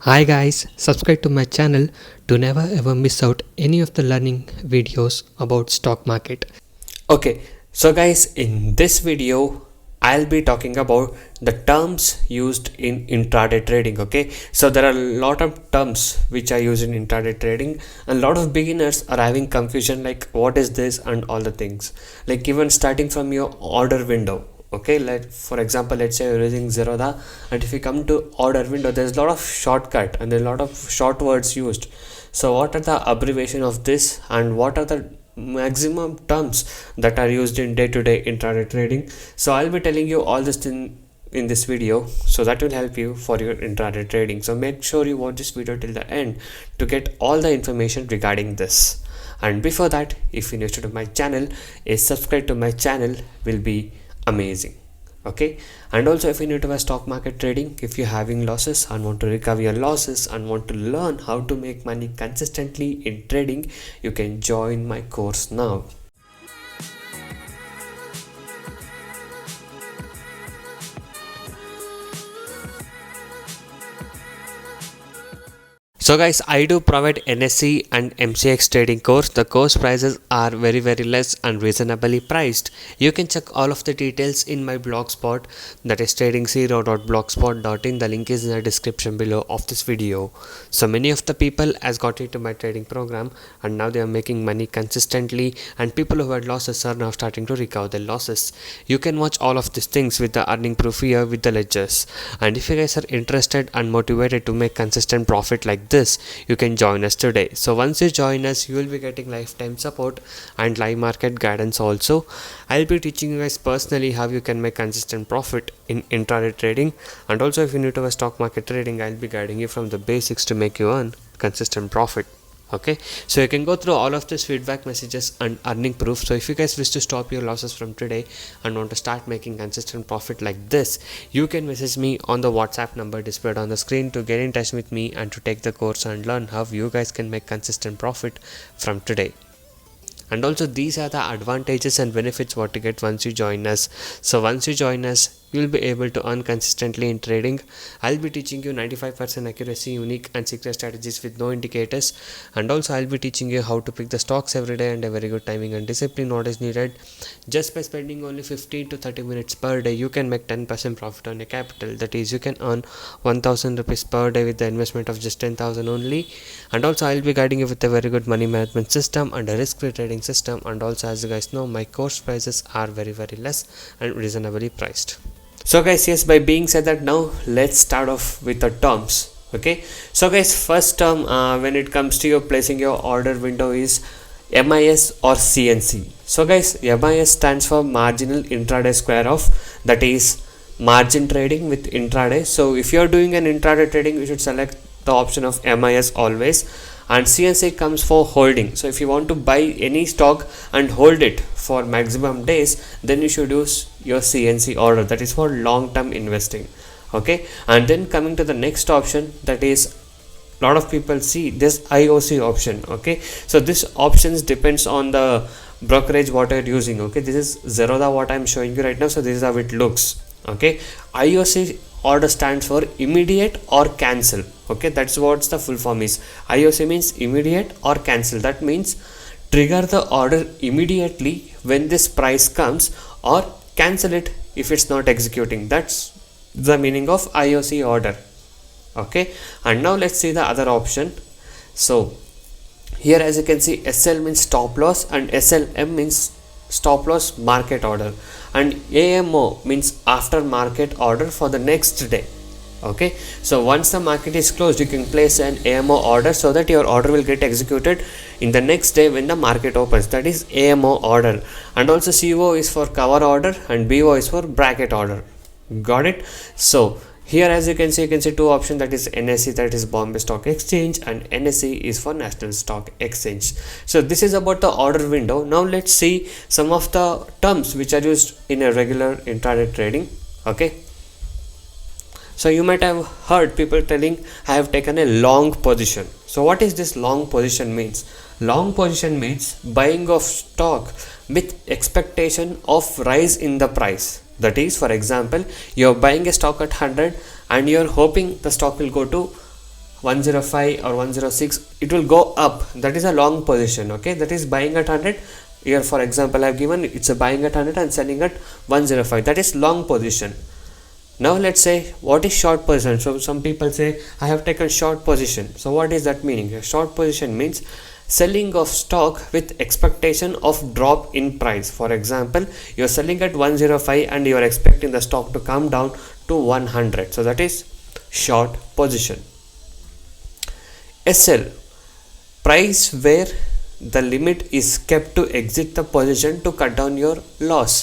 Hi guys, subscribe to my channel to never ever miss out any of the learning videos about stock market. Okay, so guys, in this video I'll be talking about the terms used in intraday trading. Okay, so there are a lot of terms which are used in intraday trading, and a lot of beginners are having confusion like what is this and all the things, like even starting from your order window. Okay, like for example, let's say you're using Zerodha, and if you come to order window, there's a lot of shortcut and there's a lot of short words used. So what are the abbreviation of this, and what are the maximum terms that are used in day-to-day intraday trading? So I'll be telling you all this in this video, so that will help you for your intraday trading. So make sure you watch this video till the end to get all the information regarding this. And before that, if you're new to my channel, a subscribe to my channel will be amazing. Okay, and also if you're new to my stock market trading, if you're having losses and want to recover your losses and want to learn how to make money consistently in trading, you can join my course now. So guys, I do provide NSE and MCX trading course. The course prices are very less and reasonably priced. You can check all of the details in my blogspot, that is tradingzero.blogspot.in. The link is in the description below of this video. So many of the people has got into my trading program and now they are making money consistently, and people who had losses are now starting to recover their losses. You can watch all of these things with the earning proof here with the ledgers. And if you guys are interested and motivated to make consistent profit like this, you can join us today. So once you join us, you will be getting lifetime support and live market guidance also. I'll be teaching you guys personally how you can make consistent profit in intraday trading, and also if you're new to a stock market trading, I'll be guiding you from the basics to make you earn consistent profit. Okay, so you can go through all of these feedback messages and earning proof. So if you guys wish to stop your losses from today and want to start making consistent profit like this, you can message me on the WhatsApp number displayed on the screen to get in touch with me and to take the course and learn how you guys can make consistent profit from today. And also these are the advantages and benefits what to get once you join us. So once you join us, you'll be able to earn consistently in trading. I'll be teaching you 95% accuracy, unique and secret strategies with no indicators, and also I'll be teaching you how to pick the stocks every day, and a very good timing and discipline what is needed. Just by spending only 15 to 30 minutes per day, you can make 10% profit on your capital. That is, you can earn 1000 rupees per day with the investment of just 10,000 only. And also I'll be guiding you with a very good money management system and a risk-free trading system. And also, as you guys know, my course prices are very less and reasonably priced. So guys, yes, by being said that, now let's start off with the terms. Okay, so guys, first term when it comes to your placing your order window is MIS or CNC. So guys, MIS stands for marginal intraday square off, that is margin trading with intraday. So if you're doing an intraday trading, you should select the option of MIS always. And CNC comes for holding. So if you want to buy any stock and hold it for maximum days, then you should use your CNC order, that is for long-term investing. Okay, and then coming to the next option, that is a lot of people see this IOC option. Okay, so this options depends on the brokerage what you're using. Okay, this is Zerodha what I'm showing you right now. So this is how it looks. Okay, IOC order stands for immediate or cancel. Okay, that's what's the full form is. IOC means immediate or cancel. That means trigger the order immediately when this price comes, or cancel it if it's not executing. That's the meaning of IOC order. Okay, and now let's see the other option. So here, as you can see, SL means stop loss and SLM means stop loss market order, and AMO means after market order for the next day. Okay, so once the market is closed, you can place an AMO order so that your order will get executed in the next day when the market opens. That is AMO order. And also CO is for cover order and BO is for bracket order. Got it? So here, as you can see two options, that is NSE, that is Bombay Stock Exchange, and NSE is for National Stock Exchange. So this is about the order window. Now let's see some of the terms which are used in a regular intraday trading. Okay, so you might have heard people telling, I have taken a long position. So what is this long position means? Long position means buying of stock with expectation of rise in the price. That is, for example, you're buying a stock at 100 and you're hoping the stock will go to 105 or 106, it will go up. That is a long position. Okay, that is buying at 100. Here for example I have given it's a buying at 100 and selling at 105. That is long position. Now let's say what is short position. So some people say I have taken short position. So what is that meaning? A short position means selling of stock with expectation of drop in price. For example, you're selling at 105 and you're expecting the stock to come down to 100. So that is short position. SL, price where the limit is kept to exit the position to cut down your loss.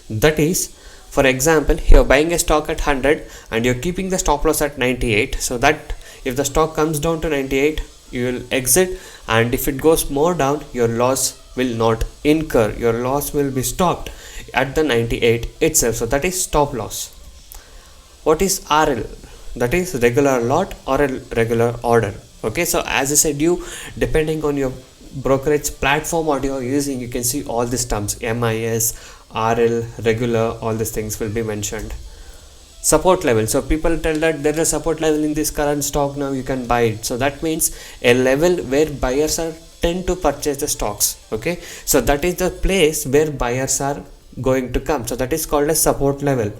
That is, for example, you're buying a stock at 100 and you're keeping the stop loss at 98, so that if the stock comes down to 98 you will exit, and if it goes more down your loss will not incur, your loss will be stopped at the 98 itself. So that is stop loss. What is RL? That is regular lot or a regular order. Okay, so as I said, you depending on your brokerage platform what you are using, you can see all these terms: MIS, RL, regular, all these things will be mentioned. Support level, so people tell that there is a support level in this current stock, now you can buy it. So that means a level where buyers are tend to purchase the stocks. Okay, so that is the place where buyers are going to come. So that is called a support level.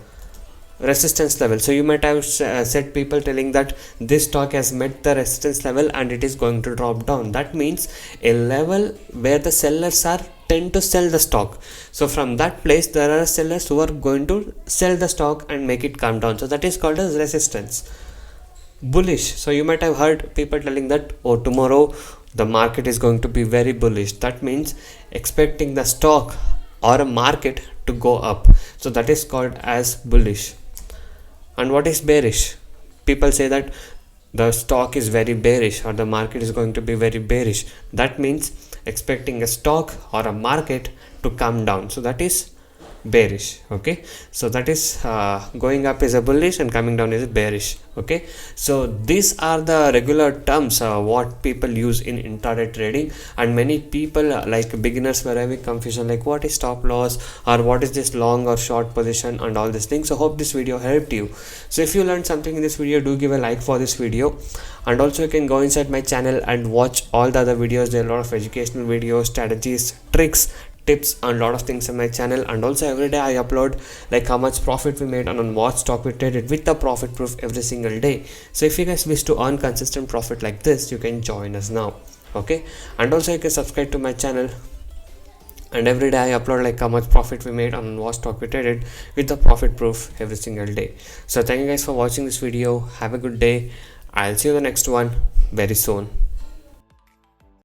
Resistance level, so you might have said people telling that this stock has met the resistance level and it is going to drop down. That means a level where the sellers are tend to sell the stock. So from that place there are sellers who are going to sell the stock and make it come down. So that is called as resistance. Bullish, so you might have heard people telling that, oh, tomorrow the market is going to be very bullish. That means expecting the stock or a market to go up. So that is called as bullish. And what is bearish? People say that the stock is very bearish or the market is going to be very bearish. That means expecting a stock or a market to come down. So that is bearish. Okay, so that is going up is a bullish and coming down is a bearish. Okay, so these are the regular terms what people use in intraday trading, and many people like beginners were having confusion like what is stop loss or what is this long or short position and all these things. So hope this video helped you. So if you learned something in this video, do give a like for this video, and also you can go inside my channel and watch all the other videos. There are a lot of educational videos, strategies, tricks, tips and a lot of things on my channel. And also every day I upload like how much profit we made and on what stock we traded with the profit proof every single day. So if you guys wish to earn consistent profit like this, you can join us now. Okay, and also you can subscribe to my channel, and every day I upload like how much profit we made on what stock we traded with the profit proof every single day. So thank you guys for watching this video. Have a good day. I'll see you in the next one very soon.